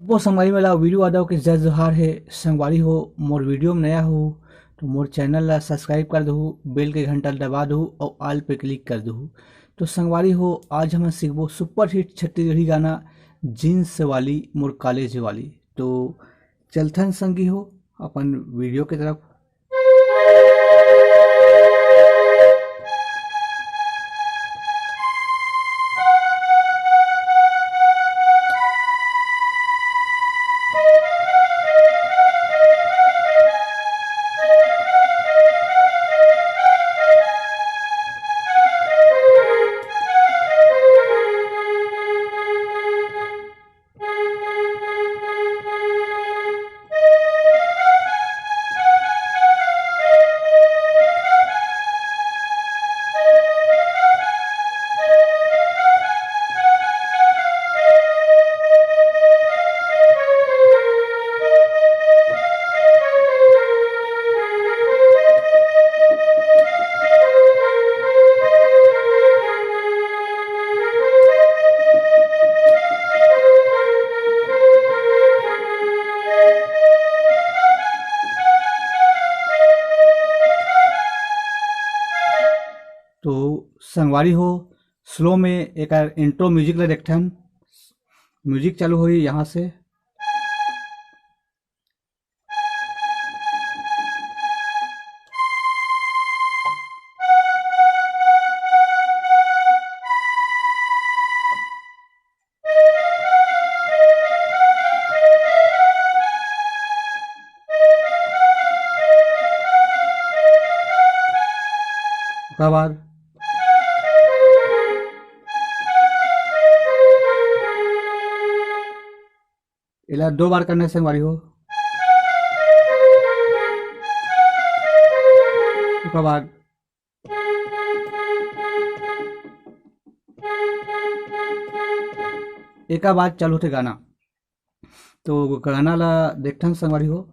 वो संगवारी वाला वीडियो आदा के जय जोहार है। संगवारी हो मोर वीडियो में नया हो तो मोर चैनल ला सब्सक्राइब कर दहु, बेल के घंटा दबा दहु और ऑल पे क्लिक कर दहु। तो संगवारी हो आज हम सीखबो सुपर हिट छत्तीसगढ़ी गाना जीन्स वाली मोर कॉलेज वाली। तो चलथन संगी हो अपन वीडियो की तरफ। तो संगवारी हो स्लो में एक इंट्रो म्यूजिक ला देखथन। म्यूजिक चालू हुई यहाँ से। उसके बाद इला 2 बार करने से संगवारी हो। उसके बाद एक बाद चालू थे गाना। तो गाना ला देखथन संगवारी हो।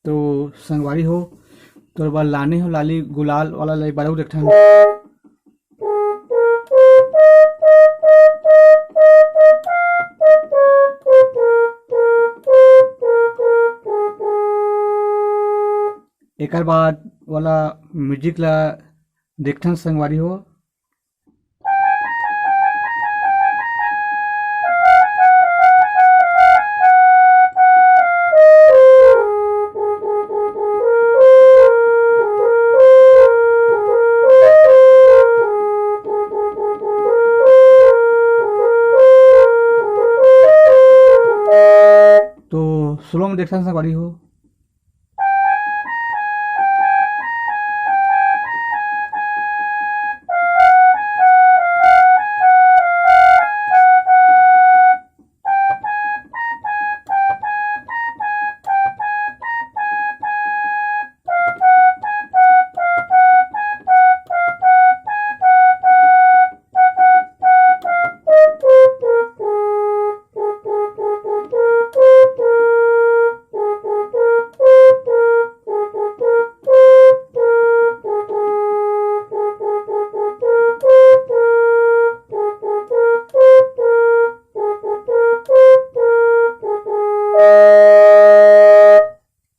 तो संगवारी हो तोर बार लाने हो लाली गुलाल वाला लाई बारू देखथन। एकर बाद वाला म्यूजिक ला देखथन संगवारी हो। तो स्लो में देखथन संगवारी हो।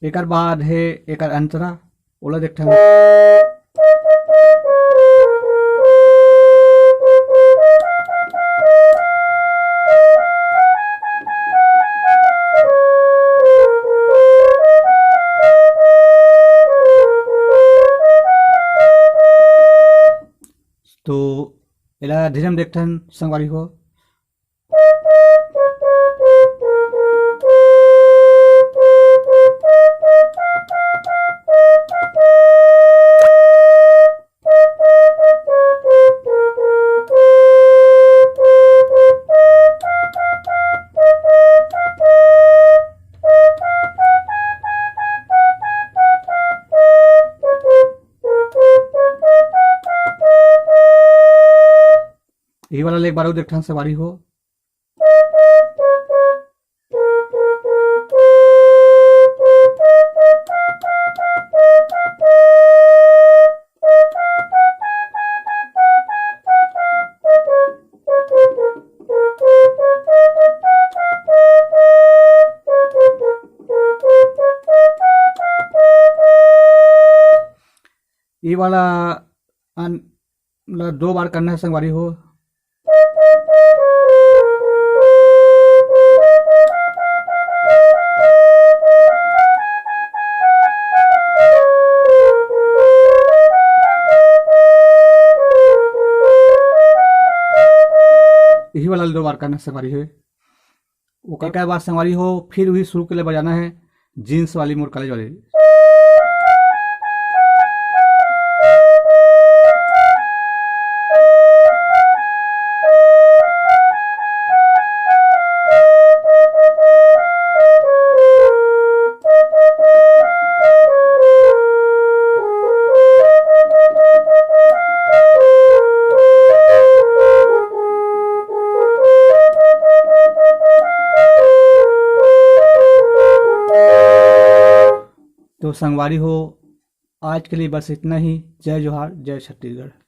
एकर बाद है एकर अंतरा ओला देखथन। एला धीरम देखथन संगवारी हो। यही वाला ले एक बार और देखथन संगवारी हो। ये वाला मतलब 2 बार करना है संगवारी हो। यही वाला 2 बार करना संगवारी है। वो के बाद संगवारी हो फिर वही शुरू के लिए बजाना है जीन्स वाली मोर कॉलेज वाली। तो संगवारी हो आज के लिए बस इतना ही। जय जोहार, जय छत्तीसगढ़।